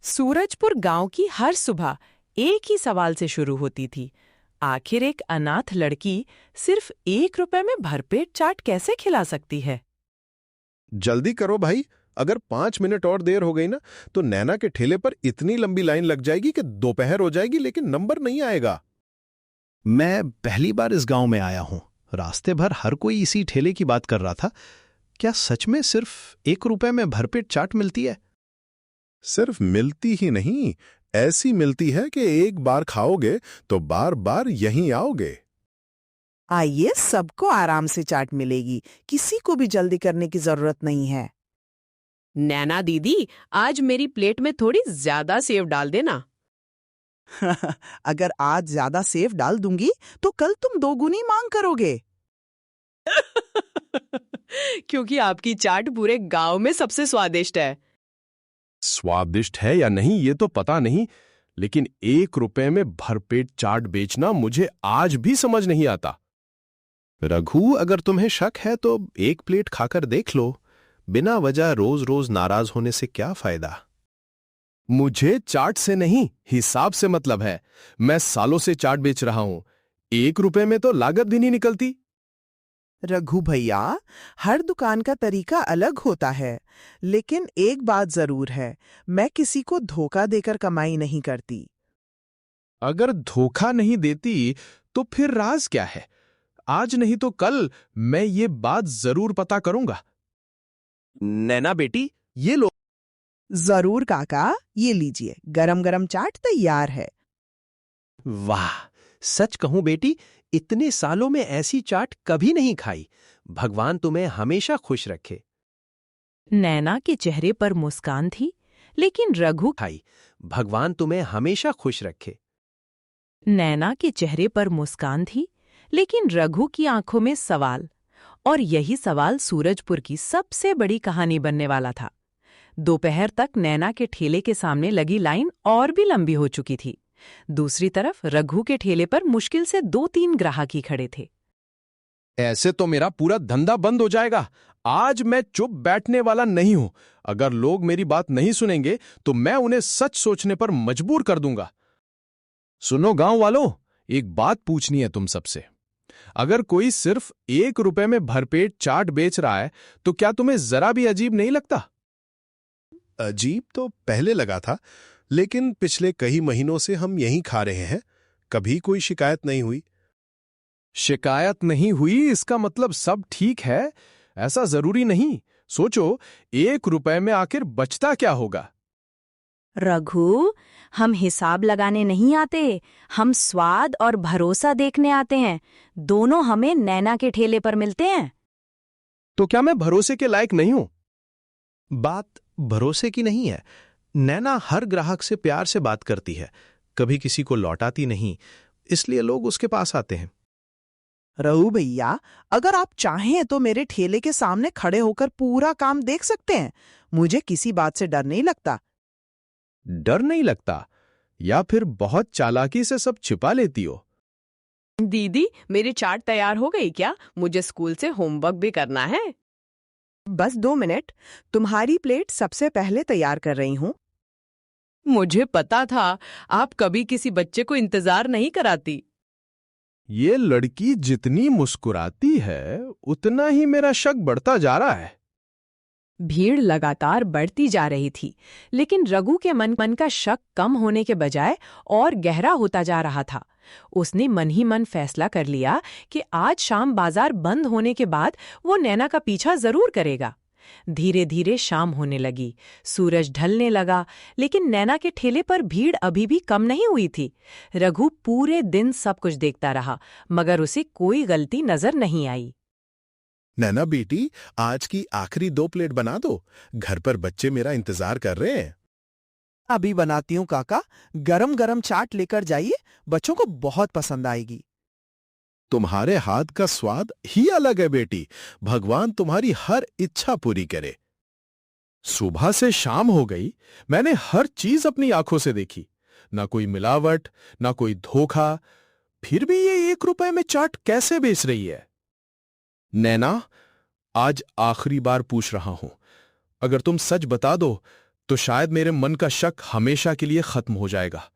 सूरजपुर गांव की हर सुबह एक ही सवाल से शुरू होती थी। आखिर एक अनाथ लड़की सिर्फ 1 रुपए में भरपेट चाट कैसे खिला सकती है? जल्दी करो भाई, अगर 5 मिनट और देर हो गई ना तो नैना के ठेले पर इतनी लंबी लाइन लग जाएगी कि दोपहर हो जाएगी लेकिन नंबर नहीं आएगा। मैं पहली बार इस गांव में आया हूं। रास्ते भर हर कोई इसी ठेले की बात कर रहा था। क्या सच में सिर्फ 1 रुपए में भरपेट चाट मिलती है? सिर्फ मिलती ही नहीं, ऐसी मिलती है कि एक बार खाओगे तो बार बार यहीं आओगे। आइए, सबको आराम से चाट मिलेगी, किसी को भी जल्दी करने की जरूरत नहीं है। नैना दीदी, आज मेरी प्लेट में थोड़ी ज्यादा सेव डाल देना। अगर आज ज्यादा सेव डाल दूंगी तो कल तुम दोगुनी मांग करोगे। क्योंकि आपकी चाट पूरे गांव में सबसे स्वादिष्ट है। स्वादिष्ट है या नहीं ये तो पता नहीं, लेकिन 1 रुपए में भरपेट चाट बेचना मुझे आज भी समझ नहीं आता। रघु, अगर तुम्हें शक है तो एक प्लेट खाकर देख लो। बिना वजह रोज रोज नाराज होने से क्या फायदा? मुझे चाट से नहीं, हिसाब से मतलब है। मैं सालों से चाट बेच रहा हूं, 1 रुपए में तो लागत भी नहीं निकलती। रघु भैया, हर दुकान का तरीका अलग होता है, लेकिन एक बात जरूर है, मैं किसी को धोखा देकर कमाई नहीं करती। अगर धोखा नहीं देती तो फिर राज क्या है? आज नहीं तो कल मैं ये बात जरूर पता करूंगा। नैना बेटी, ये लो। जरूर काका, ये लीजिए, गरम गरम चाट तैयार है। वाह, सच कहूं बेटी, इतने सालों में ऐसी चाट कभी नहीं खाई। भगवान तुम्हें हमेशा खुश रखे। नैना के चेहरे पर मुस्कान थी, लेकिन रघु खाई, भगवान तुम्हें हमेशा खुश रखे। नैना के चेहरे पर मुस्कान थी, लेकिन रघु की आंखों में सवाल। और यही सवाल सूरजपुर की सबसे बड़ी कहानी बनने वाला था। दोपहर तक नैना के ठेले के सामने लगी लाइन और भी लंबी हो चुकी थी। दूसरी तरफ रघु के ठेले पर मुश्किल से 2-3 ग्राहक ही खड़े थे। ऐसे तो मेरा पूरा धंधा बंद हो जाएगा। आज मैं चुप बैठने वाला नहीं हूं। अगर लोग मेरी बात नहीं सुनेंगे तो मैं उन्हें सच सोचने पर मजबूर कर दूंगा। सुनो गांव वालों, एक बात पूछनी है तुम सबसे। अगर कोई सिर्फ 1 रुपए में भरपेट चाट बेच रहा है तो क्या तुम्हें जरा भी अजीब नहीं लगता? अजीब तो पहले लगा था, लेकिन पिछले कई महीनों से हम यहीं खा रहे हैं, कभी कोई शिकायत नहीं हुई। शिकायत नहीं हुई इसका मतलब सब ठीक है, ऐसा जरूरी नहीं। सोचो, 1 रुपए में आखिर बचता क्या होगा? रघु, हम हिसाब लगाने नहीं आते, हम स्वाद और भरोसा देखने आते हैं। दोनों हमें नैना के ठेले पर मिलते हैं। तो क्या मैं भरोसे के लायक नहीं हूं? बात भरोसे की नहीं है। नैना हर ग्राहक से प्यार से बात करती है, कभी किसी को लौटाती नहीं, इसलिए लोग उसके पास आते हैं। रघु भैया, अगर आप चाहें तो मेरे ठेले के सामने खड़े होकर पूरा काम देख सकते हैं। मुझे किसी बात से डर नहीं लगता। डर नहीं लगता? या फिर बहुत चालाकी से सब छिपा लेती हो? दीदी, मेरी चाट तैयार हो गई क्या? मुझे स्कूल से होमवर्क भी करना है। बस 2 मिनट, तुम्हारी प्लेट सबसे पहले तैयार कर रही हूं। मुझे पता था आप कभी किसी बच्चे को इंतजार नहीं कराती। ये लड़की जितनी मुस्कुराती है उतना ही मेरा शक बढ़ता जा रहा है। भीड़ लगातार बढ़ती जा रही थी, लेकिन रघु के मन का शक कम होने के बजाय और गहरा होता जा रहा था। उसने मन ही मन फैसला कर लिया कि आज शाम बाजार बंद होने के बाद वो नैना का पीछा जरूर करेगा। धीरे धीरे शाम होने लगी, सूरज ढलने लगा, लेकिन नैना के ठेले पर भीड़ अभी भी कम नहीं हुई थी। रघु पूरे दिन सब कुछ देखता रहा, मगर उसे कोई गलती नजर नहीं आई। नैना बेटी, आज की आखिरी 2 प्लेट बना दो, घर पर बच्चे मेरा इंतजार कर रहे हैं। अभी बनाती हूँ काका, गरम गरम चाट लेकर जाइए, बच्चों को बहुत पसंद आएगी। तुम्हारे हाथ का स्वाद ही अलग है बेटी, भगवान तुम्हारी हर इच्छा पूरी करे। सुबह से शाम हो गई, मैंने हर चीज अपनी आंखों से देखी। ना कोई मिलावट, ना कोई धोखा, फिर भी ये 1 रुपए में चाट कैसे बेच रही है? नैना, आज आखिरी बार पूछ रहा हूं, अगर तुम सच बता दो तो शायद मेरे मन का शक हमेशा के लिए खत्म हो जाएगा।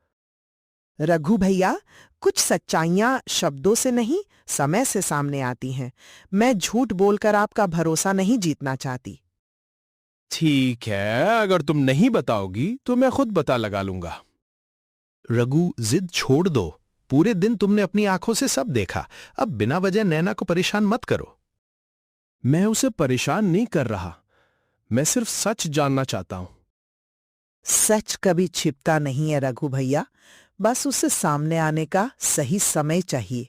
रघु भैया, कुछ सच्चाइयां शब्दों से नहीं, समय से सामने आती हैं। मैं झूठ बोलकर आपका भरोसा नहीं जीतना चाहती। ठीक है, अगर तुम नहीं बताओगी तो मैं खुद पता लगा लूंगा। रघु, जिद छोड़ दो। पूरे दिन तुमने अपनी आंखों से सब देखा, अब बिना वजह नैना को परेशान मत करो। मैं उसे परेशान नहीं कर रहा, मैं सिर्फ सच जानना चाहता हूं। सच कभी छिपता नहीं है रघु भैया, बस उसे सामने आने का सही समय चाहिए।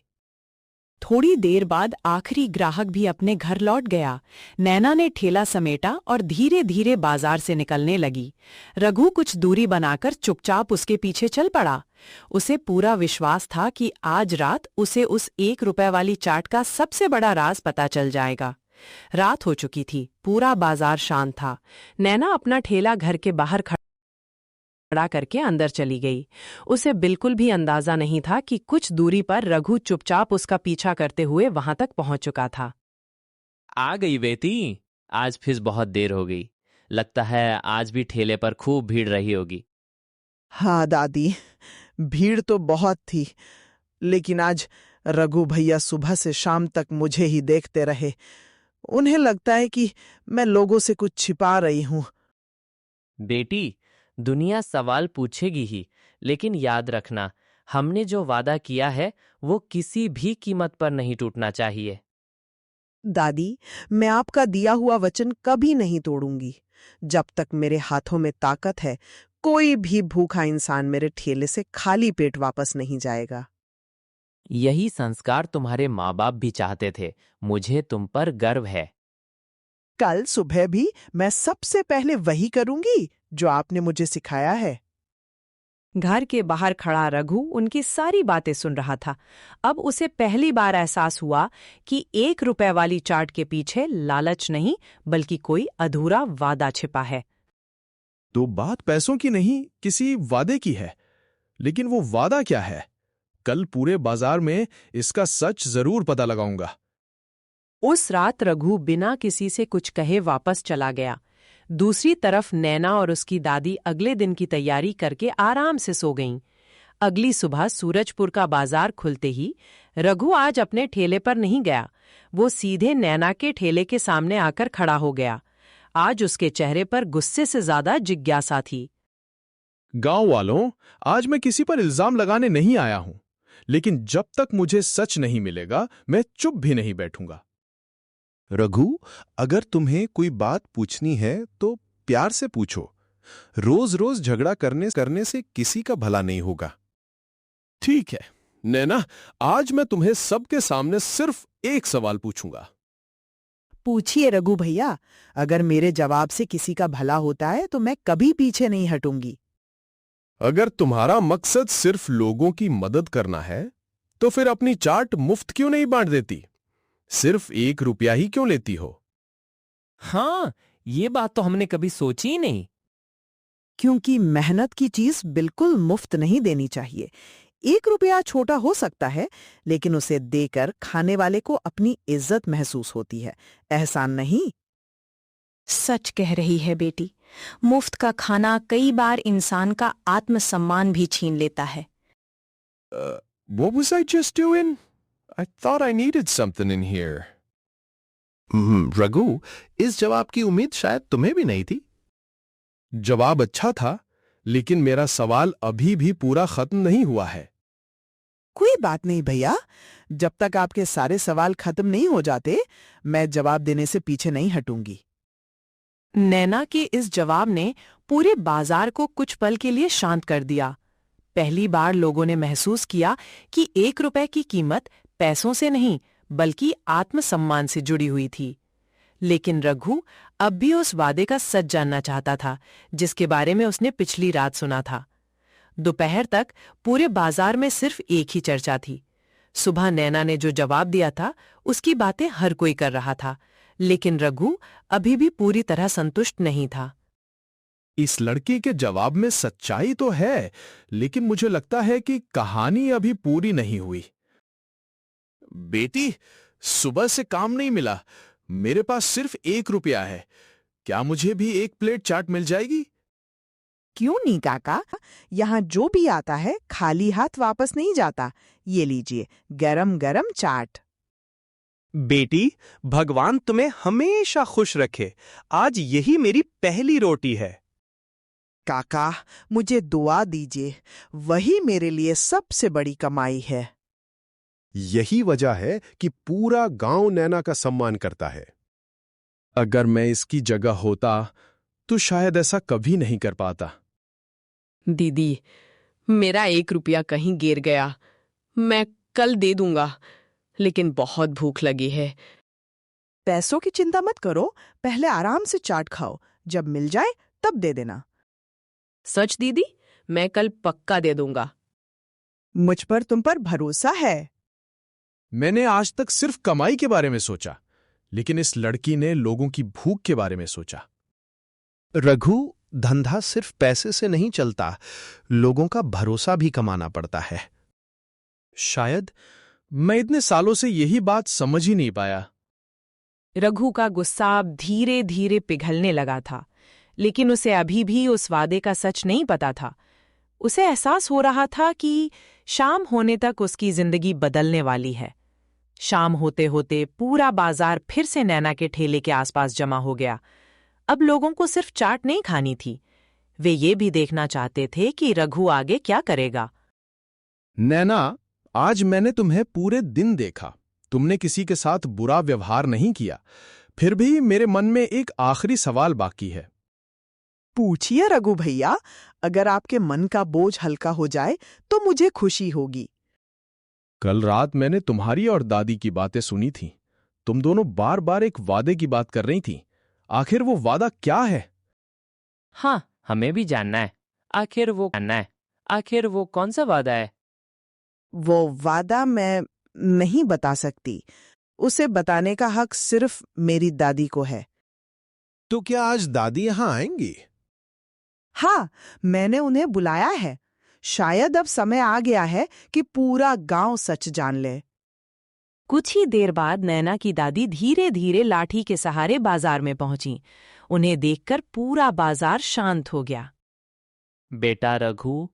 थोड़ी देर बाद आखिरी ग्राहक भी अपने घर लौट गया। नैना ने ठेला समेटा और धीरे धीरे बाजार से निकलने लगी। रघु कुछ दूरी बनाकर चुपचाप उसके पीछे चल पड़ा। उसे पूरा विश्वास था कि आज रात उसे उस 1 रुपए वाली चाट का सबसे बड़ा राज पता चल जाएगा। रात हो चुकी थी, पूरा बाजार शांत था। नैना अपना ठेला घर के बाहर खड़ा करके अंदर चली गई। उसे बिल्कुल भी अंदाजा नहीं था कि कुछ दूरी पर रघु चुपचाप उसका पीछा करते हुए वहां तक पहुंच चुका था। आ गई बेटी, आज फिर बहुत देर हो गई। लगता है आज भी ठेले पर खूब भीड़ रही होगी। हाँ दादी, भीड़ तो बहुत थी, लेकिन आज रघु भैया सुबह से शाम तक मुझे ही देखते रहे। उन्हें लगता है कि मैं लोगों से कुछ छिपा रही हूं। बेटी, दुनिया सवाल पूछेगी ही, लेकिन याद रखना, हमने जो वादा किया है वो किसी भी कीमत पर नहीं टूटना चाहिए। दादी, मैं आपका दिया हुआ वचन कभी नहीं तोड़ूंगी। जब तक मेरे हाथों में ताकत है, कोई भी भूखा इंसान मेरे ठेले से खाली पेट वापस नहीं जाएगा। यही संस्कार तुम्हारे माँ बाप भी चाहते थे। मुझे तुम पर गर्व है। कल सुबह भी मैं सबसे पहले वही करूंगी जो आपने मुझे सिखाया है। घर के बाहर खड़ा रघु उनकी सारी बातें सुन रहा था। अब उसे पहली बार एहसास हुआ कि 1 रुपए वाली चाट के पीछे लालच नहीं, बल्कि कोई अधूरा वादा छिपा है। तो बात पैसों की नहीं, किसी वादे की है। लेकिन वो वादा क्या है? कल पूरे बाजार में इसका सच जरूर पता लगाऊंगा। उस रात रघु बिना किसी से कुछ कहे वापस चला गया। दूसरी तरफ नैना और उसकी दादी अगले दिन की तैयारी करके आराम से सो गईं। अगली सुबह सूरजपुर का बाजार खुलते ही रघु आज अपने ठेले पर नहीं गया। वो सीधे नैना के ठेले के सामने आकर खड़ा हो गया। आज उसके चेहरे पर गुस्से से ज्यादा जिज्ञासा थी। गांव वालों, आज मैं किसी पर इल्जाम लगाने नहीं आया हूं, लेकिन जब तक मुझे सच नहीं मिलेगा, मैं चुप भी नहीं बैठूंगा। रघु, अगर तुम्हें कोई बात पूछनी है तो प्यार से पूछो। रोज रोज झगड़ा करने से किसी का भला नहीं होगा। ठीक है नैना, आज मैं तुम्हें सबके सामने सिर्फ एक सवाल पूछूंगा। पूछिए रघु भैया, अगर मेरे जवाब से किसी का भला होता है तो मैं कभी पीछे नहीं हटूंगी। अगर तुम्हारा मकसद सिर्फ लोगों की मदद करना है, तो फिर अपनी चाट मुफ्त क्यों नहीं बांट देती? सिर्फ 1 रुपया ही क्यों लेती हो? हाँ, ये बात तो हमने कभी सोची ही नहीं। क्योंकि मेहनत की चीज बिल्कुल मुफ्त नहीं देनी चाहिए। 1 रुपया छोटा हो सकता है, लेकिन उसे देकर खाने वाले को अपनी इज्जत महसूस होती है, एहसान नहीं। सच कह रही है बेटी। मुफ्त का खाना कई बार इंसान का आत्मसम्मान भी छीन लेता है। What was I just doing? I thought I needed something in here. Raghu, इस जवाब की उम्मीद शायद तुम्हें भी नहीं थी। जवाब अच्छा था, लेकिन मेरा सवाल अभी भी पूरा खत्म नहीं हुआ है। कोई बात नहीं भैया, जब तक आपके सारे सवाल खत्म नहीं हो जाते, मैं जवाब देने से पीछे नहीं हटूंगी। नैना के इस जवाब ने पूरे बाजार को कुछ पल के लिए शांत कर दिया। पहली बार लोगों ने महसूस किया कि 1 रुपए की कीमत पैसों से नहीं, बल्कि आत्मसम्मान से जुड़ी हुई थी। लेकिन रघु अब भी उस वादे का सच जानना चाहता था, जिसके बारे में उसने पिछली रात सुना था। दोपहर तक पूरे बाजार में सिर्फ एक ही चर्चा थी। सुबह नैना ने जो जवाब दिया था, उसकी बातें हर कोई कर रहा था, लेकिन रघु अभी भी पूरी तरह संतुष्ट नहीं था। इस लड़की के जवाब में सच्चाई तो है, लेकिन मुझे लगता है कि कहानी अभी पूरी नहीं हुई। बेटी, सुबह से काम नहीं मिला, मेरे पास सिर्फ 1 रुपया है। क्या मुझे भी 1 प्लेट चाट मिल जाएगी? क्यों नहीं काका, यहाँ जो भी आता है खाली हाथ वापस नहीं जाता। ये लीजिए गरम गरम चाट। बेटी, भगवान तुम्हें हमेशा खुश रखे। आज यही मेरी पहली रोटी है। काका, मुझे दुआ दीजिए, वही मेरे लिए सबसे बड़ी कमाई है। यही वजह है कि पूरा गांव नैना का सम्मान करता है। अगर मैं इसकी जगह होता तो शायद ऐसा कभी नहीं कर पाता। दीदी, मेरा 1 रुपया कहीं गिर गया, मैं कल दे दूंगा, लेकिन बहुत भूख लगी है। पैसों की चिंता मत करो, पहले आराम से चाट खाओ, जब मिल जाए तब दे देना। सच दीदी, मैं कल पक्का दे दूंगा। मुझ पर तुम पर भरोसा है। मैंने आज तक सिर्फ कमाई के बारे में सोचा, लेकिन इस लड़की ने लोगों की भूख के बारे में सोचा। रघु, धंधा सिर्फ पैसे से नहीं चलता, लोगों का भरोसा भी कमाना पड़ता है। शायद मैं इतने सालों से यही बात समझ ही नहीं पाया। रघु का गुस्सा अब धीरे धीरे पिघलने लगा था, लेकिन उसे अभी भी उस वादे का सच नहीं पता था। उसे एहसास हो रहा था कि शाम होने तक उसकी जिंदगी बदलने वाली है। शाम होते होते पूरा बाजार फिर से नैना के ठेले के आसपास जमा हो गया। अब लोगों को सिर्फ चाट नहीं खानी थी, वे ये भी देखना चाहते थे कि रघु आगे क्या करेगा। नैना, आज मैंने तुम्हें पूरे दिन देखा। तुमने किसी के साथ बुरा व्यवहार नहीं किया। फिर भी मेरे मन में एक आखिरी सवाल बाकी है। पूछिए रघु भैया, अगर आपके मन का बोझ हल्का हो जाए तो मुझे खुशी होगी। कल रात मैंने तुम्हारी और दादी की बातें सुनी थी। तुम दोनों बार बार एक वादे की बात कर रही थी। आखिर वो वादा क्या है? हाँ, हमें भी जानना है। आखिर वो कौन सा वादा है? वो वादा मैं नहीं बता सकती, उसे बताने का हक सिर्फ मेरी दादी को है। तो क्या आज दादी यहां आएंगी? हाँ, मैंने उन्हें बुलाया है। शायद अब समय आ गया है कि पूरा गांव सच जान ले। कुछ ही देर बाद नैना की दादी धीरे धीरे लाठी के सहारे बाजार में पहुंची। उन्हें देखकर पूरा बाजार शांत हो गया। बेटा रघु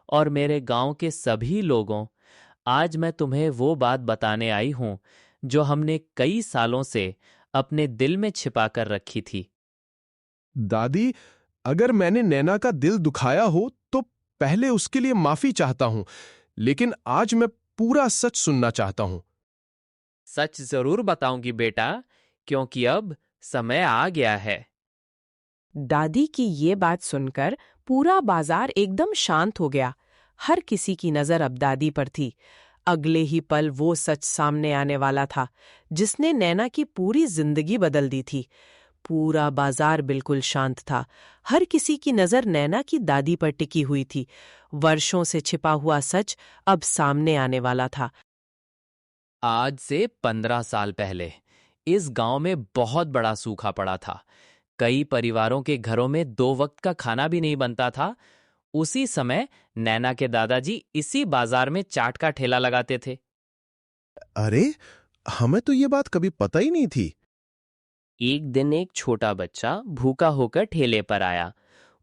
और मेरे गांव के सभी लोगों, आज मैं तुम्हें वो बात बताने आई हूं जो हमने कई सालों से अपने दिल में छिपा कर रखी थी। दादी, अगर मैंने नैना का दिल दुखाया हो तो पहले उसके लिए माफी चाहता हूं, लेकिन आज मैं पूरा सच सुनना चाहता हूं। सच जरूर बताऊंगी बेटा, क्योंकि अब समय आ गया है। दादी की ये बात सुनकर पूरा बाजार एकदम शांत हो गया। हर किसी की नजर अब दादी पर थी। अगले ही पल वो सच सामने आने वाला था, जिसने नैना की पूरी जिंदगी बदल दी थी। पूरा बाजार बिल्कुल शांत था। हर किसी की नजर नैना की दादी पर टिकी हुई थी। वर्षों से छिपा हुआ सच अब सामने आने वाला था। आज से 15 साल पहले इस गांव में बहुत बड़ा सूखा पड़ा था। कई परिवारों के घरों में 2 वक्त का खाना भी नहीं बनता था। उसी समय नैना के दादाजी इसी बाजार में चाट का ठेला लगाते थे। अरे, हमें तो ये बात कभी पता ही नहीं थी। एक दिन एक छोटा बच्चा भूखा होकर ठेले पर आया।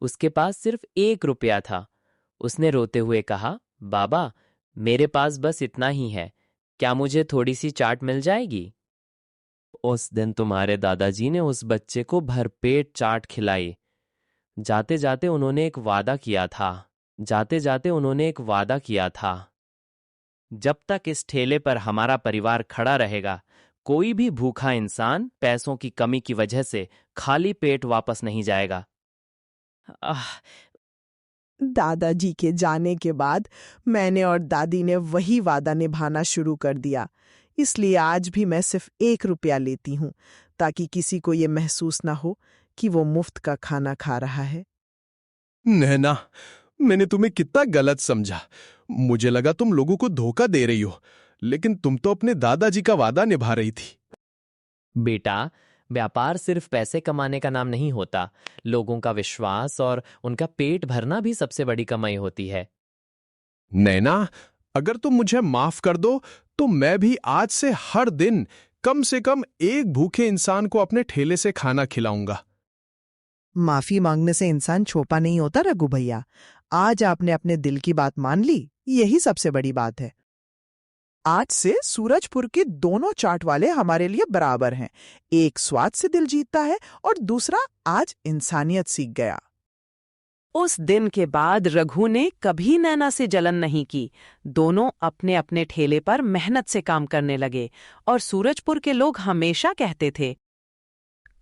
उसके पास सिर्फ 1 रुपया था। उसने रोते हुए कहा, बाबा, मेरे पास बस इतना ही है, क्या मुझे थोड़ी सी चाट मिल जाएगी? उस दिन तुम्हारे दादाजी ने उस बच्चे को भरपेट चाट खिलाई। जाते जाते उन्होंने एक वादा किया था, जब तक इस ठेले पर हमारा परिवार खड़ा रहेगा, कोई भी भूखा इंसान पैसों की कमी की वजह से खाली पेट वापस नहीं जाएगा। दादाजी के जाने के बाद मैंने और दादी ने वही वादा निभाना शुरू कर दिया। इसलिए आज भी मैं सिर्फ 1 रुपया लेती हूँ, ताकि किसी को ये महसूस ना हो कि वो मुफ्त का खाना खा रहा है। नैना, मैंने तुम्हें कितना गलत समझा। मुझे लगा तुम लोगों को धोखा दे रही हो, लेकिन तुम तो अपने दादाजी का वादा निभा रही थी। बेटा, व्यापार सिर्फ पैसे कमाने का नाम नहीं होता। लोगों का विश्वास और उनका पेट भरना भी सबसे बड़ी कमाई होती है। नैना, अगर तुम मुझे माफ कर दो तो मैं भी आज से हर दिन कम से कम एक भूखे इंसान को अपने ठेले से खाना खिलाऊंगा। माफी मांगने से इंसान छोपा नहीं होता रघु भैया। आज आपने अपने दिल की बात मान ली, यही सबसे बड़ी बात है। आज से सूरजपुर के दोनों चाट वाले हमारे लिए बराबर हैं। एक स्वाद से दिल जीतता है और दूसरा आज इंसानियत सीख गया। उस दिन के बाद रघु ने कभी नैना से जलन नहीं की। दोनों अपने अपने ठेले पर मेहनत से काम करने लगे और सूरजपुर के लोग हमेशा कहते थे,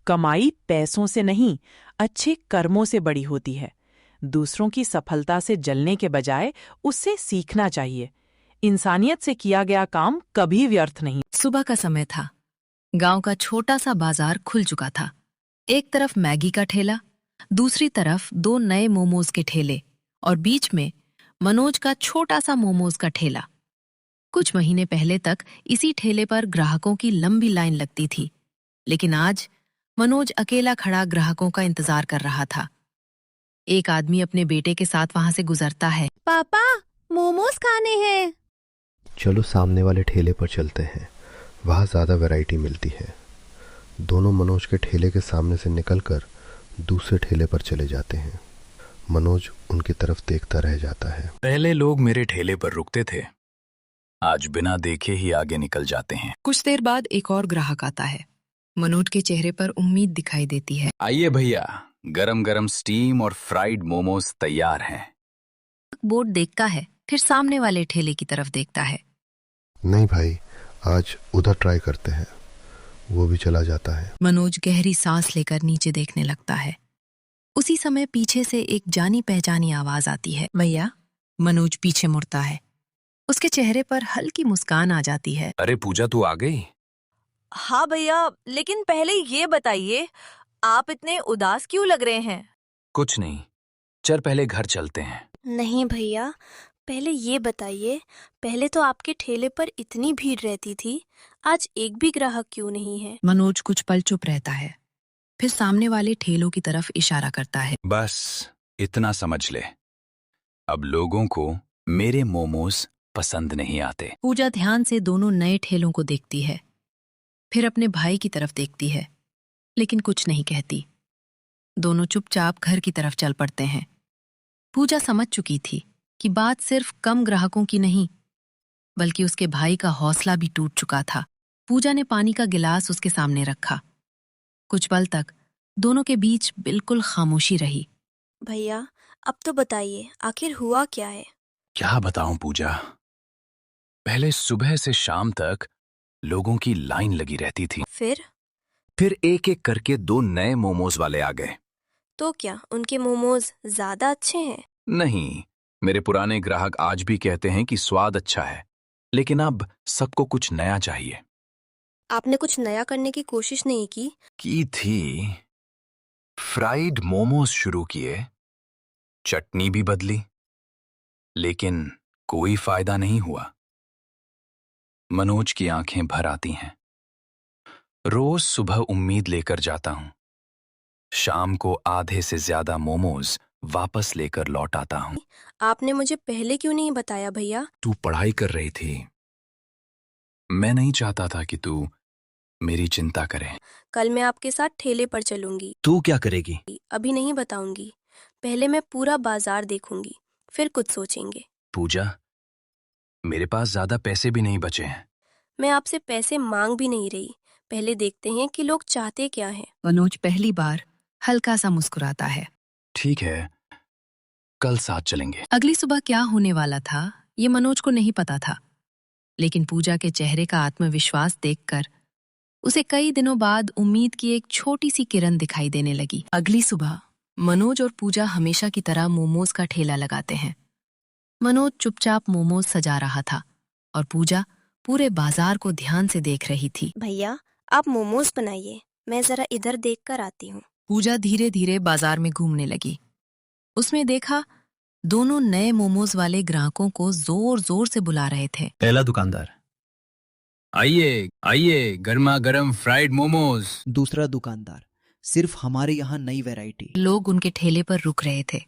कमाई पैसों से नहीं, अच्छे कर्मों से बड़ी होती है। दूसरों की सफलता से जलने के बजाय उससे सीखना चाहिए। इंसानियत से किया गया काम कभी व्यर्थ नहीं। सुबह का समय था। गांव का छोटा सा बाजार खुल चुका था। एक तरफ मैगी का ठेला, दूसरी तरफ 2 नए मोमोज के ठेले और बीच में मनोज का छोटा सा मोमोज का ठेला। कुछ महीने पहले तक इसी ठेले पर ग्राहकों की लंबी लाइन लगती थी, लेकिन आज मनोज अकेला खड़ा ग्राहकों का इंतजार कर रहा था। एक आदमी अपने बेटे के साथ वहां से गुजरता है। पापा, मोमोज खाने हैं। चलो सामने वाले ठेले पर चलते हैं, वहाँ ज़्यादा वैरायटी मिलती है। दोनों मनोज के ठेले के सामने से निकलकर दूसरे ठेले पर चले जाते हैं। मनोज उनकी तरफ देखता रह जाता है। पहले लोग मेरे ठेले पर रुकते थे, आज बिना देखे ही आगे निकल जाते हैं। कुछ देर बाद एक और ग्राहक आता है। मनोज के चेहरे पर उम्मीद दिखाई देती है। आइए भैया, गरम गरम स्टीम और फ्राइड मोमोज तैयार हैं। बोर्ड देखता है, फिर सामने वाले ठेले की तरफ देखता है। नहीं भाई, आज उधर ट्राई करते हैं। वो भी चला जाता है। मनोज गहरी सांस लेकर नीचे देखने लगता है। उसी समय पीछे से एक जानी पहचानी आवाज आती है। भैया। मनोज पीछे मुड़ता है। उसके चेहरे पर हल्की मुस्कान आ जाती है। अरे पूजा, तू आ गई? हाँ भैया, लेकिन पहले ये बताइए, आप इतने उदास क्यों लग रहे हैं? कुछ नहीं, चल पहले घर चलते हैं। नहीं भैया, पहले ये बताइए, पहले तो आपके ठेले पर इतनी भीड़ रहती थी, आज एक भी ग्राहक क्यों नहीं है? मनोज कुछ पल चुप रहता है, फिर सामने वाले ठेलों की तरफ इशारा करता है। बस इतना समझ ले, अब लोगों को मेरे मोमोज पसंद नहीं आते। पूजा ध्यान से दोनों नए ठेलों को देखती है, फिर अपने भाई की तरफ देखती है, लेकिन कुछ नहीं कहती। दोनों चुपचाप घर की तरफ चल पड़ते हैं। पूजा समझ चुकी थी कि बात सिर्फ कम ग्राहकों की नहीं, बल्कि उसके भाई का हौसला भी टूट चुका था। पूजा ने पानी का गिलास उसके सामने रखा। कुछ पल तक दोनों के बीच बिल्कुल खामोशी रही। भैया, अब तो बताइए, आखिर हुआ क्या है? क्या बताऊं पूजा, पहले सुबह से शाम तक लोगों की लाइन लगी रहती थी। फिर एक एक करके 2 नए मोमोज वाले आ गए। तो क्या उनके मोमोज ज्यादा अच्छे हैं? नहीं, मेरे पुराने ग्राहक आज भी कहते हैं कि स्वाद अच्छा है, लेकिन अब सबको कुछ नया चाहिए। आपने कुछ नया करने की कोशिश नहीं की? की थी, फ्राइड मोमोज शुरू किए, चटनी भी बदली, लेकिन कोई फायदा नहीं हुआ। मनोज की आंखें भर आती हैं। रोज सुबह उम्मीद लेकर जाता हूं, शाम को आधे से ज्यादा मोमोज वापस लेकर लौट आता हूं। आपने मुझे पहले क्यों नहीं बताया भैया? तू पढ़ाई कर रही थी, मैं नहीं चाहता था कि तू मेरी चिंता करे। कल मैं आपके साथ ठेले पर चलूंगी। तू क्या करेगी? अभी नहीं बताऊंगी, पहले मैं पूरा बाजार देखूंगी, फिर कुछ सोचेंगे। पूजा, मेरे पास ज्यादा पैसे भी नहीं बचे हैं। मैं आपसे पैसे मांग भी नहीं रही, पहले देखते हैं कि लोग चाहते क्या हैं। मनोज पहली बार हल्का सा मुस्कुराता है। ठीक है, कल साथ चलेंगे। अगली सुबह क्या होने वाला था ये मनोज को नहीं पता था, लेकिन पूजा के चेहरे का आत्मविश्वास देखकर उसे कई दिनों बाद उम्मीद की एक छोटी सी किरण दिखाई देने लगी। अगली सुबह मनोज और पूजा हमेशा की तरह मोमोज का ठेला लगाते हैं। मनोज चुपचाप मोमोज सजा रहा था और पूजा पूरे बाजार को ध्यान से देख रही थी। भैया, आप मोमोज बनाइए, मैं जरा इधर देख कर आती हूँ। पूजा धीरे धीरे बाजार में घूमने लगी। उसमें देखा दोनों नए मोमोज वाले ग्राहकों को जोर जोर से बुला रहे थे। पहला दुकानदार, आइए आइए, गर्मा गर्म फ्राइड मोमोज। दूसरा दुकानदार, सिर्फ हमारे यहाँ नई वैरायटी। लोग उनके ठेले पर रुक रहे थे,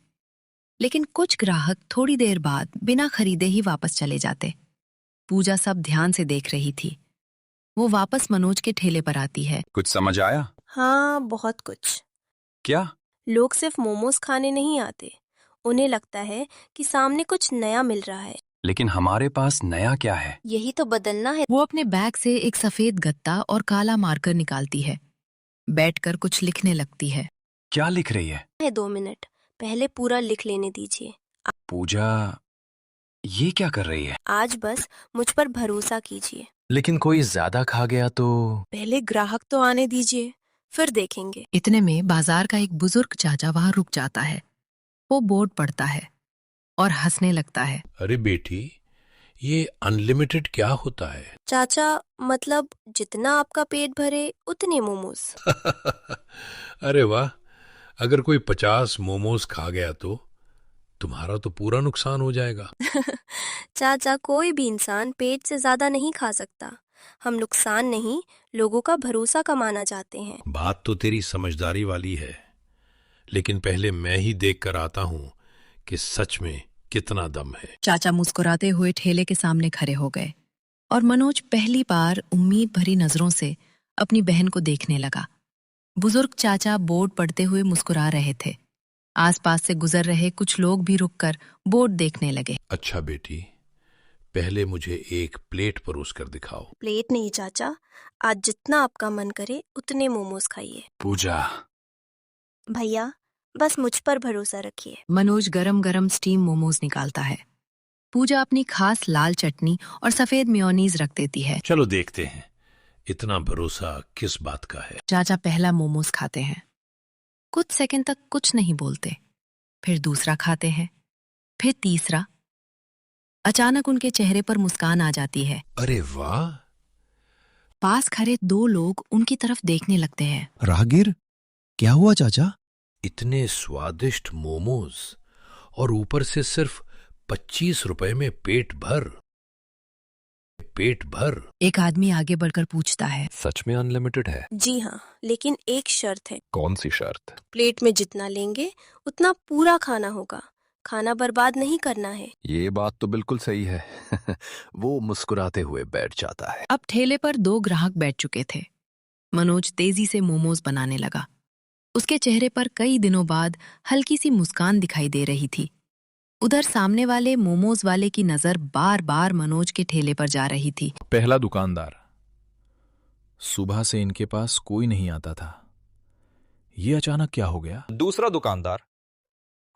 लेकिन कुछ ग्राहक थोड़ी देर बाद बिना खरीदे ही वापस चले जाते। पूजा सब ध्यान से देख रही थी। वो वापस मनोज के ठेले पर आती है। कुछ समझ आया? हाँ, बहुत कुछ। क्या? लोग सिर्फ मोमोज खाने नहीं आते, उन्हें लगता है कि सामने कुछ नया मिल रहा है। लेकिन हमारे पास नया क्या है? यही तो बदलना है। वो अपने बैग से एक सफेद गत्ता और काला मार्कर निकालती है, बैठकर कुछ लिखने लगती है। क्या लिख रही है? 2 मिनट, पहले पूरा लिख लेने दीजिए। पूजा, ये क्या कर रही है? आज बस मुझ पर भरोसा कीजिए। लेकिन कोई ज्यादा खा गया तो? पहले ग्राहक तो आने दीजिए, फिर देखेंगे। इतने में बाजार का एक बुजुर्ग चाचा वहां रुक जाता है। वो बोर्ड पढ़ता है और हंसने लगता है। अरे बेटी, ये अनलिमिटेड क्या होता है? चाचा, मतलब जितना आपका पेट भरे उतने मोमोज। अरे वाह, अगर कोई 50 मोमोज खा गया तो तुम्हारा तो पूरा नुकसान हो जाएगा। चाचा, कोई भी इंसान पेट से ज्यादा नहीं खा सकता। हम नुकसान नहीं, लोगों का भरोसा कमाना चाहते हैं। बात तो तेरी समझदारी वाली है, लेकिन पहले मैं ही देख कर आता हूँ कि सच में कितना दम है। चाचा मुस्कुराते हुए ठेले के सामने खड़े हो गए और मनोज पहली बार उम्मीद भरी नजरों से अपनी बहन को देखने लगा। बुजुर्ग चाचा बोर्ड पढ़ते हुए मुस्कुरा रहे थे। आसपास से गुजर रहे कुछ लोग भी रुककर बोर्ड देखने लगे। अच्छा बेटी, पहले मुझे एक प्लेट परोस कर दिखाओ। प्लेट नहीं चाचा, आज जितना आपका मन करे उतने मोमोज खाइए। पूजा, भैया बस मुझ पर भरोसा रखिए। मनोज गरम गरम स्टीम मोमोज निकालता है। पूजा अपनी खास लाल चटनी और सफेद मेयोनीज रख देती है। चलो देखते हैं इतना भरोसा किस बात का है। चाचा पहला मोमोज खाते हैं। कुछ सेकंड तक कुछ नहीं बोलते, फिर दूसरा खाते हैं, फिर तीसरा। अचानक उनके चेहरे पर मुस्कान आ जाती है। अरे वाह! पास खड़े 2 लोग उनकी तरफ देखने लगते हैं। राहगीर, क्या हुआ चाचा? इतने स्वादिष्ट मोमोज और ऊपर से सिर्फ 25 रुपए में पेट भर। एक आदमी आगे बढ़कर पूछता है, सच में अनलिमिटेड है? जी हाँ, लेकिन एक शर्त है। कौन सी शर्त? प्लेट में जितना लेंगे उतना पूरा खाना होगा, खाना बर्बाद नहीं करना है। ये बात तो बिल्कुल सही है। वो मुस्कुराते हुए बैठ जाता है। अब ठेले पर 2 ग्राहक बैठ चुके थे। मनोज तेजी से मोमोज बनाने लगा। उसके चेहरे पर कई दिनों बाद हल्की सी मुस्कान दिखाई दे रही थी। उधर सामने वाले मोमोज वाले की नजर बार बार मनोज के ठेले पर जा रही थी। पहला दुकानदार, सुबह से इनके पास कोई नहीं आता था, ये अचानक क्या हो गया? दूसरा दुकानदार,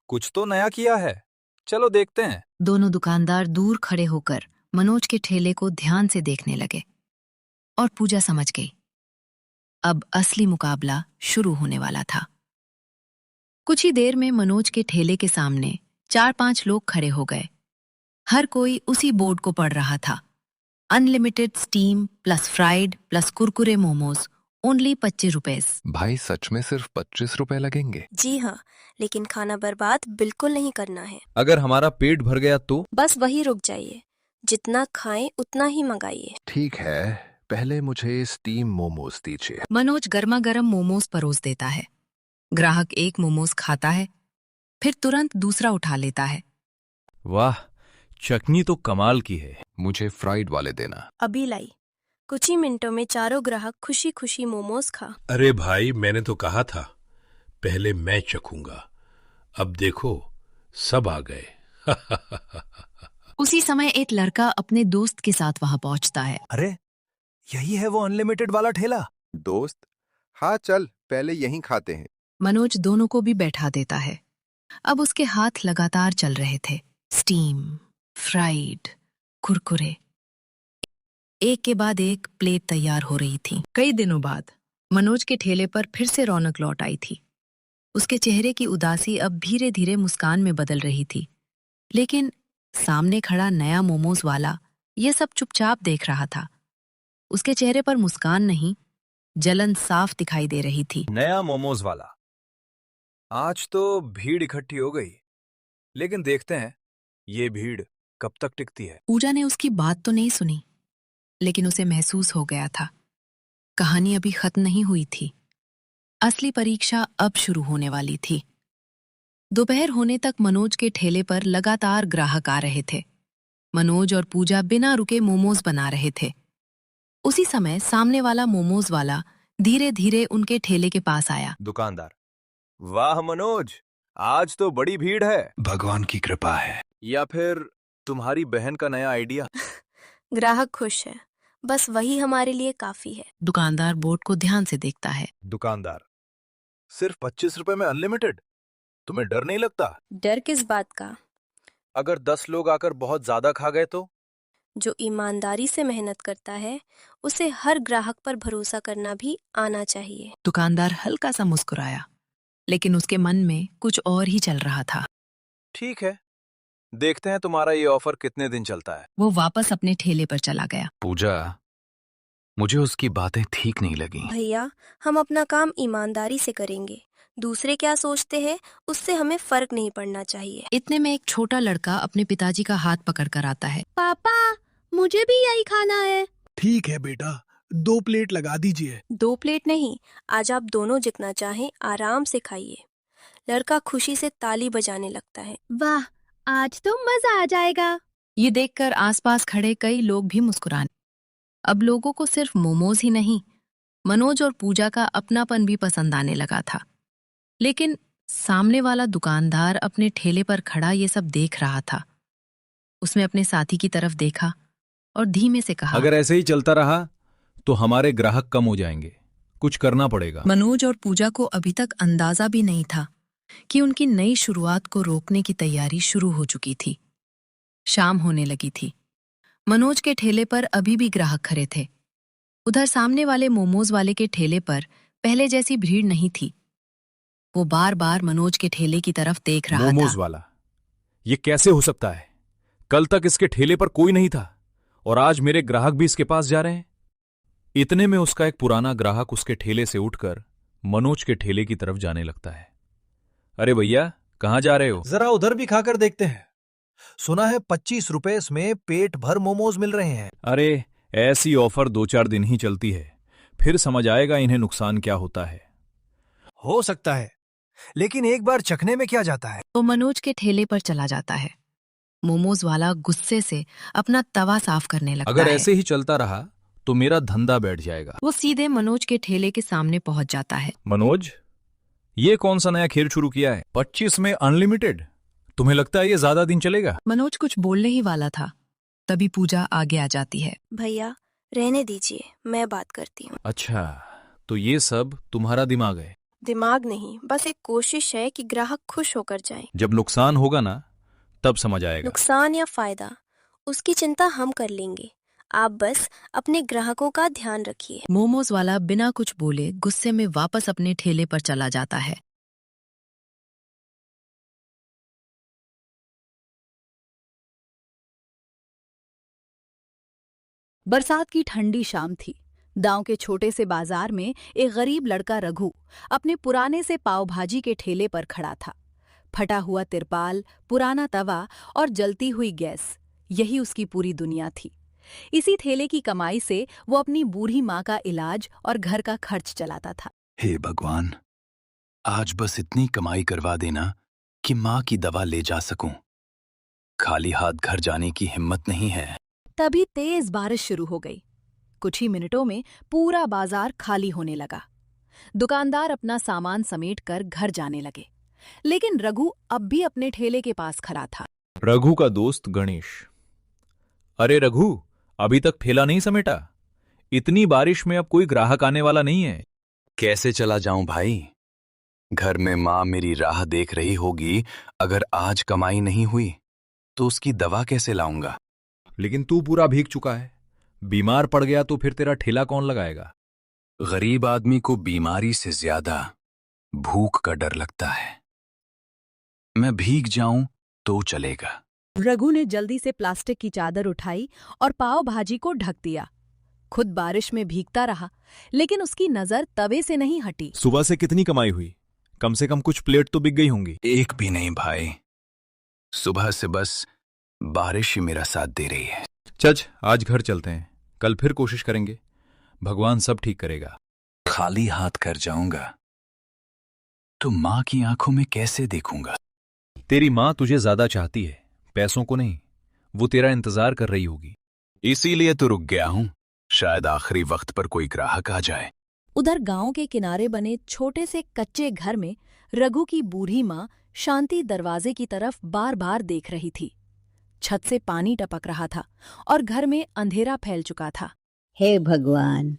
कुछ तो नया किया है, चलो देखते हैं। दोनों दुकानदार दूर खड़े होकर मनोज के ठेले को ध्यान से देखने लगे और पूजा समझ गई, अब असली मुकाबला शुरू होने वाला था। कुछ ही देर में मनोज के ठेले के सामने 4-5 लोग खड़े हो गए। हर कोई उसी बोर्ड को पढ़ रहा था। Unlimited steam plus fried plus Kurkure momos, only 25 रुपए। भाई सच में सिर्फ 25 रुपए लगेंगे? जी हाँ, लेकिन खाना बर्बाद बिल्कुल नहीं करना है। अगर हमारा पेट भर गया तो? बस वही रुक जाइए, जितना खाएं उतना ही मंगाइए। ठीक है, पहले मुझे स्टीम मोमोज दीजिए। मनोज गर्मा गर्म मोमोज परोस देता है। ग्राहक एक मोमोज खाता है, फिर तुरंत दूसरा उठा लेता है। वाह, चटनी तो कमाल की है। मुझे फ्राइड वाले देना। अभी लाई। कुछ ही मिनटों में चारों ग्राहक खुशी खुशी मोमोज खा। अरे भाई, मैंने तो कहा था पहले मैं चखूंगा, अब देखो सब आ गए। उसी समय एक लड़का अपने दोस्त के साथ वहां पहुंचता है। अरे, यही है वो अनलिमिटेड वाला ठेला? दोस्त, हाँ चल पहले यहीं खाते हैं। मनोज दोनों को भी बैठा देता है। अब उसके हाथ लगातार चल रहे थे। स्टीम, फ्राइड, कुरकुरे, एक के बाद एक प्लेट तैयार हो रही थी। कई दिनों बाद मनोज के ठेले पर फिर से रौनक लौट आई थी। उसके चेहरे की उदासी अब धीरे धीरे मुस्कान में बदल रही थी। लेकिन सामने खड़ा नया मोमोज वाला ये सब चुपचाप देख रहा था। उसके चेहरे पर मुस्कान नहीं, जलन साफ दिखाई दे रही थी। नया मोमोज वाला, आज तो भीड़ इकट्ठी हो गई, लेकिन देखते हैं ये भीड़ कब तक टिकती है। पूजा ने उसकी बात तो नहीं सुनी, लेकिन उसे महसूस हो गया था कहानी अभी खत्म नहीं हुई थी। असली परीक्षा अब शुरू होने वाली थी। दोपहर होने तक मनोज के ठेले पर लगातार ग्राहक आ रहे थे। मनोज और पूजा बिना रुके मोमोज बना रहे थे। उसी समय सामने वाला मोमोज वाला धीरे धीरे उनके ठेले के पास आया। दुकानदार, वाह मनोज, आज तो बड़ी भीड़ है। भगवान की कृपा है। या फिर तुम्हारी बहन का नया आइडिया। ग्राहक खुश है, बस वही हमारे लिए काफी है। दुकानदार बोर्ड को ध्यान से देखता है। दुकानदार, सिर्फ 25 रुपए में अनलिमिटेड? तुम्हें डर नहीं लगता? डर किस बात का? अगर 10 लोग आकर बहुत ज्यादा खा गए तो? जो ईमानदारी से मेहनत करता है उसे हर ग्राहक पर भरोसा करना भी आना चाहिए। दुकानदार हल्का सा मुस्कुराया, लेकिन उसके मन में कुछ और ही चल रहा था। ठीक है, देखते हैं तुम्हारा ये ऑफर कितने दिन चलता है। वो वापस अपने ठेले पर चला गया। पूजा, मुझे उसकी बातें ठीक नहीं लगी। भैया, हम अपना काम ईमानदारी से करेंगे। दूसरे क्या सोचते हैं उससे हमें फर्क नहीं पड़ना चाहिए। इतने में एक छोटा लड़का अपने पिताजी का हाथ पकड़कर आता है। पापा, मुझे भी यही खाना है। ठीक है बेटा, 2 प्लेट लगा दीजिए। 2 प्लेट नहीं, आज आप दोनों जितना चाहें आराम से खाइए। लड़का खुशी से ताली बजाने लगता है। वाह, आज तो मजा आ जाएगा। ये देखकर आसपास खड़े कई लोग भी मुस्कुराने। अब लोगों को सिर्फ मोमोज ही नहीं, मनोज और पूजा का अपनापन भी पसंद आने लगा था। लेकिन सामने वाला दुकानदार अपने ठेले पर खड़ा ये सब देख रहा था। उसने अपने साथी की तरफ देखा और धीमे से कहा, अगर ऐसे ही चलता रहा तो हमारे ग्राहक कम हो जाएंगे, कुछ करना पड़ेगा। मनोज और पूजा को अभी तक अंदाजा भी नहीं था कि उनकी नई शुरुआत को रोकने की तैयारी शुरू हो चुकी थी। शाम होने लगी थी। मनोज के ठेले पर अभी भी ग्राहक खड़े थे। उधर सामने वाले मोमोज वाले के ठेले पर पहले जैसी भीड़ नहीं थी। वो बार बार मनोज के ठेले की तरफ देख रहा मोमोज था। वाला, ये कैसे हो सकता है? कल तक इसके ठेले पर कोई नहीं था और आज मेरे ग्राहक भी इसके पास जा रहे हैं। इतने में उसका एक पुराना ग्राहक उसके ठेले से उठकर मनोज के ठेले की तरफ जाने लगता है। अरे भैया, कहाँ जा रहे हो? जरा उधर भी खाकर देखते हैं। सुना है 25 रुपए में पेट भर मोमोज मिल रहे हैं। अरे, ऐसी ऑफर 2-4 दिन ही चलती है, फिर समझ आएगा इन्हें नुकसान क्या होता है। हो सकता है, लेकिन एक बार चखने में क्या जाता है। वो मनोज के ठेले पर चला जाता है। मोमोज वाला गुस्से से अपना तवा साफ करने लगता है। अगर ऐसे ही चलता रहा तो मेरा धंधा बैठ जाएगा। वो सीधे मनोज के ठेले के सामने पहुंच जाता है। मनोज, ये कौन सा नया खेल शुरू किया है? 25 में अनलिमिटेड? तुम्हें लगता है ये ज्यादा दिन चलेगा? मनोज कुछ बोलने ही वाला था, तभी पूजा आगे आ जाती है। भैया, रहने दीजिए, मैं बात करती हूँ। अच्छा, तो ये सब तुम्हारा दिमाग है? दिमाग नहीं, बस एक कोशिश है कि ग्राहक खुश होकर जाएं। जब नुकसान होगा ना, तब समझ आएगा। नुकसान या फायदा, उसकी चिंता हम कर लेंगे। आप बस अपने ग्राहकों का ध्यान रखिए। मोमोज वाला बिना कुछ बोले गुस्से में वापस अपने ठेले पर चला जाता है। बरसात की ठंडी शाम थी। गांव के छोटे से बाजार में एक गरीब लड़का रघु अपने पुराने से पाव भाजी के ठेले पर खड़ा था। फटा हुआ तिरपाल, पुराना तवा और जलती हुई गैस, यही उसकी पूरी दुनिया थी। इसी ठेले की कमाई से वो अपनी बूढ़ी माँ का इलाज और घर का खर्च चलाता था। हे भगवान, आज बस इतनी कमाई करवा देना कि माँ की दवा ले जा सकूं। खाली हाथ घर जाने की हिम्मत नहीं है। तभी तेज बारिश शुरू हो गई। कुछ ही मिनटों में पूरा बाजार खाली होने लगा। दुकानदार अपना सामान समेटकर घर जाने लगे, लेकिन रघु अब भी अपने ठेले के पास खड़ा था। रघु का दोस्त गणेश, अरे रघु, अभी तक ठेला नहीं समेटा? इतनी बारिश में अब कोई ग्राहक आने वाला नहीं है। कैसे चला जाऊं भाई? घर में माँ मेरी राह देख रही होगी। अगर आज कमाई नहीं हुई तो उसकी दवा कैसे लाऊंगा? लेकिन तू पूरा भीग चुका है। बीमार पड़ गया तो फिर तेरा ठेला कौन लगाएगा? गरीब आदमी को बीमारी से ज्यादा भूख का डर लगता है। मैं भीग जाऊं तो चलेगा। रघु ने जल्दी से प्लास्टिक की चादर उठाई और पाव भाजी को ढक दिया। खुद बारिश में भीगता रहा, लेकिन उसकी नजर तवे से नहीं हटी। सुबह से कितनी कमाई हुई? कम से कम कुछ प्लेट तो बिक गई होंगी। एक भी नहीं भाई, सुबह से बस बारिश ही मेरा साथ दे रही है। चच, आज घर चलते हैं, कल फिर कोशिश करेंगे। भगवान सब ठीक करेगा। खाली हाथ कर जाऊंगा तो माँ की आंखों में कैसे देखूंगा? तेरी माँ तुझे ज्यादा चाहती है, पैसों को नहीं। वो तेरा इंतजार कर रही होगी। इसीलिए तो रुक गया हूं, शायद आखिरी वक्त पर कोई ग्राहक आ जाए। उधर गांव के किनारे बने छोटे से कच्चे घर में रघु की बूढ़ी माँ शांति दरवाजे की तरफ बार बार देख रही थी। छत से पानी टपक रहा था और घर में अंधेरा फैल चुका था। हे भगवान,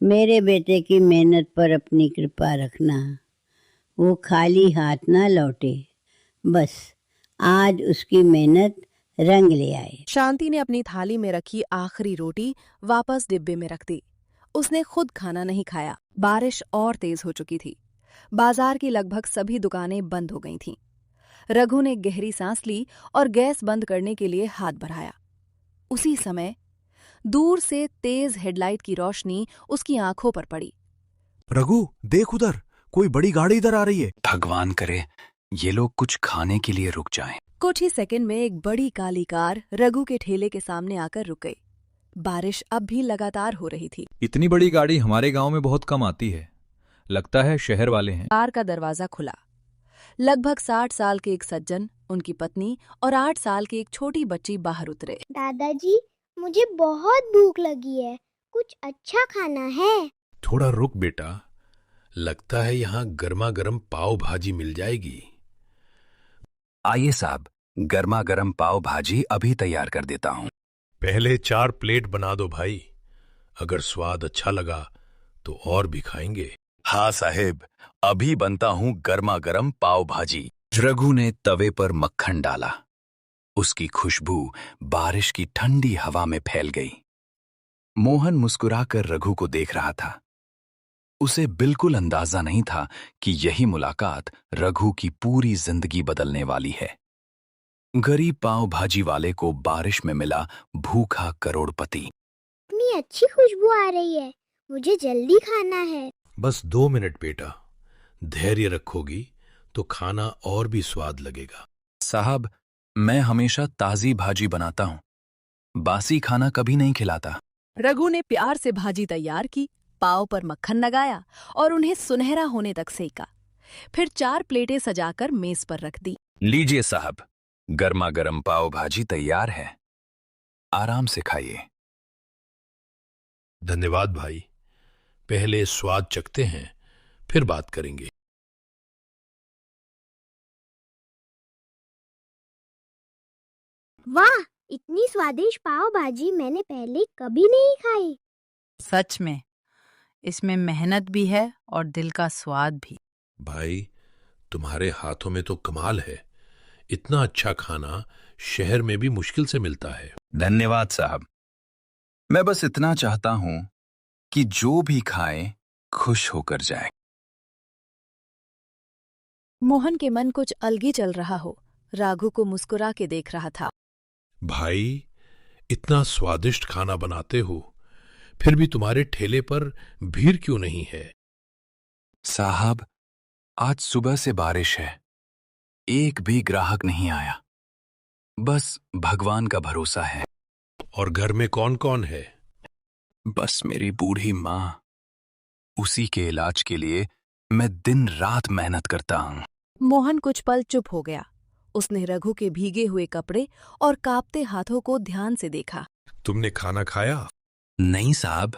मेरे बेटे की मेहनत पर अपनी कृपा रखना, वो खाली हाथ ना लौटे, बस आज उसकी मेहनत रंग ले आए। शांति ने अपनी थाली में रखी आखिरी रोटी वापस डिब्बे में रख दी। उसने खुद खाना नहीं खाया। बारिश और तेज हो चुकी थी। बाजार की लगभग सभी दुकानें बंद हो गई थीं। रघु ने गहरी सांस ली और गैस बंद करने के लिए हाथ बढ़ाया। उसी समय दूर से तेज हेडलाइट की रोशनी उसकी आंखों पर पड़ी। रघु, देख उधर, कोई बड़ी गाड़ी इधर आ रही है। भगवान करे ये लोग कुछ खाने के लिए रुक जाएं। कुछ ही सेकंड में एक बड़ी काली कार रघु के ठेले के सामने आकर रुक गई। बारिश अब भी लगातार हो रही थी। इतनी बड़ी गाड़ी हमारे गांव में बहुत कम आती है। लगता है शहर वाले हैं। कार का दरवाजा खुला। लगभग 60 साल के एक सज्जन, उनकी पत्नी और 8 साल की एक छोटी बच्ची बाहर उतरे। दादाजी, मुझे बहुत भूख लगी है, कुछ अच्छा खाना है। थोड़ा रुक बेटा, लगता है यहाँ गर्मा गर्म पाव भाजी मिल जाएगी। आइए साहब, गर्मा गर्म पाव भाजी अभी तैयार कर देता हूँ। पहले 4 प्लेट बना दो भाई, अगर स्वाद अच्छा लगा तो और भी खाएंगे। हाँ साहेब, अभी बनता हूँ गर्मा गर्म पाव भाजी। रघु ने तवे पर मक्खन डाला। उसकी खुशबू बारिश की ठंडी हवा में फैल गई। मोहन मुस्कुराकर रघु को देख रहा था। उसे बिल्कुल अंदाजा नहीं था कि यही मुलाकात रघु की पूरी जिंदगी बदलने वाली है। गरीब पाव भाजी वाले को बारिश में मिला भूखा करोड़पति। इतनी अच्छी खुशबू आ रही है, मुझे जल्दी खाना है। बस 2 मिनट बेटा, धैर्य रखोगी तो खाना और भी स्वाद लगेगा। साहब, मैं हमेशा ताजी भाजी बनाता हूँ, बासी खाना कभी नहीं खिलाता। रघु ने प्यार से भाजी तैयार की, पाव पर मक्खन लगाया और उन्हें सुनहरा होने तक सेका। फिर 4 प्लेटें सजाकर मेज पर रख दी। लीजिए साहब, गर्मा गर्म पाव भाजी तैयार है, आराम से खाइए। धन्यवाद भाई, पहले स्वाद चखते हैं, फिर बात करेंगे। वाह, इतनी स्वादिष्ट पाव भाजी मैंने पहले कभी नहीं खाई। सच में, इसमें मेहनत भी है और दिल का स्वाद भी। भाई, तुम्हारे हाथों में तो कमाल है। इतना अच्छा खाना शहर में भी मुश्किल से मिलता है। धन्यवाद साहब, मैं बस इतना चाहता हूं कि जो भी खाए खुश होकर जाए। मोहन के मन कुछ अलग ही चल रहा हो, राघु को मुस्कुरा के देख रहा था। भाई, इतना स्वादिष्ट खाना बनाते हो, फिर भी तुम्हारे ठेले पर भीड़ क्यों नहीं है? साहब, आज सुबह से बारिश है, एक भी ग्राहक नहीं आया। बस भगवान का भरोसा है। और घर में कौन कौन है? बस मेरी बूढ़ी माँ। उसी के इलाज के लिए मैं दिन रात मेहनत करता हूँ। मोहन कुछ पल चुप हो गया। उसने रघु के भीगे हुए कपड़े और कांपते हाथों को ध्यान से देखा। तुमने खाना खाया? नहीं साहब,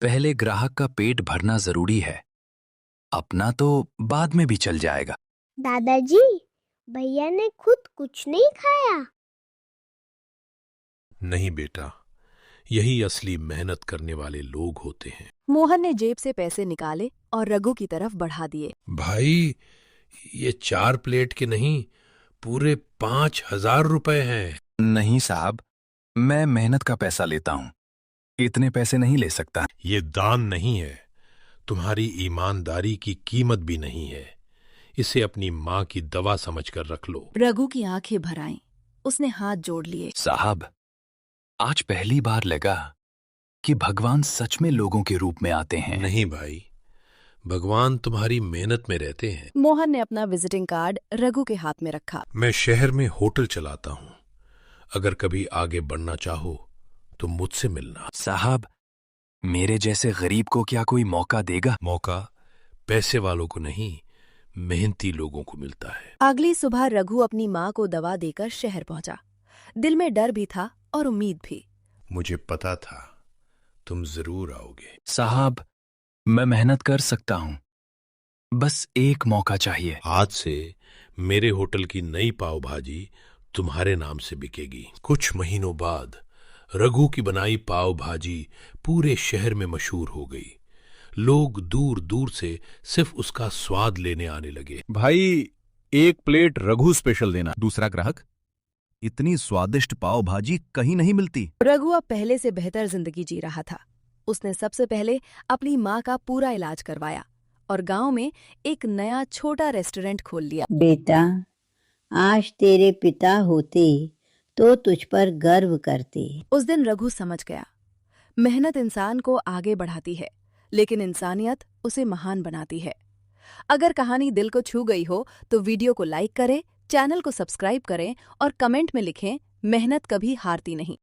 पहले ग्राहक का पेट भरना जरूरी है, अपना तो बाद में भी चल जाएगा। दादाजी, भैया ने खुद कुछ नहीं खाया? नहीं बेटा, यही असली मेहनत करने वाले लोग होते हैं। मोहन ने जेब से पैसे निकाले और रघु की तरफ बढ़ा दिए। भाई, ये 4 प्लेट के नहीं, पूरे 5000 रुपए हैं। नहीं साहब, मैं मेहनत का पैसा लेता हूँ, इतने पैसे नहीं ले सकता। ये दान नहीं है, तुम्हारी ईमानदारी की कीमत भी नहीं है। इसे अपनी माँ की दवा समझकर रख लो। रघु की आंखें भर आईं। उसने हाथ जोड़ लिए। साहब, आज पहली बार लगा कि भगवान सच में लोगों के रूप में आते हैं। नहीं भाई, भगवान तुम्हारी मेहनत में रहते हैं। मोहन ने अपना विजिटिंग कार्ड रघु के हाथ में रखा। मैं शहर में होटल चलाता हूँ, अगर कभी आगे बढ़ना चाहो तो मुझसे मिलना। साहब, मेरे जैसे गरीब को क्या कोई मौका देगा? मौका पैसे वालों को नहीं, मेहनती लोगों को मिलता है। अगली सुबह रघु अपनी माँ को दवा देकर शहर पहुंचा। दिल में डर भी था और उम्मीद भी। मुझे पता था तुम जरूर आओगे। साहब, मैं मेहनत कर सकता हूँ, बस एक मौका चाहिए। आज से मेरे होटल की नई पाव भाजी तुम्हारे नाम से बिकेगी। कुछ महीनों बाद रघु की बनाई पाव भाजी पूरे शहर में मशहूर हो गई। लोग दूर दूर से सिर्फ उसका स्वाद लेने आने लगे। भाई, एक प्लेट रघु स्पेशल देना। दूसरा ग्राहक, इतनी स्वादिष्ट पाव भाजी कहीं नहीं मिलती। रघु अब पहले से बेहतर जिंदगी जी रहा था। उसने सबसे पहले अपनी माँ का पूरा इलाज करवाया और गांव में एक नया छोटा रेस्टोरेंट खोल लिया। बेटा, आज तेरे पिता होते तो तुझ पर गर्व करते। उस दिन रघु समझ गया, मेहनत इंसान को आगे बढ़ाती है, लेकिन इंसानियत उसे महान बनाती है। अगर कहानी दिल को छू गई हो तो वीडियो को लाइक करें, चैनल को सब्सक्राइब करें और कमेंट में लिखें, मेहनत कभी हारती नहीं।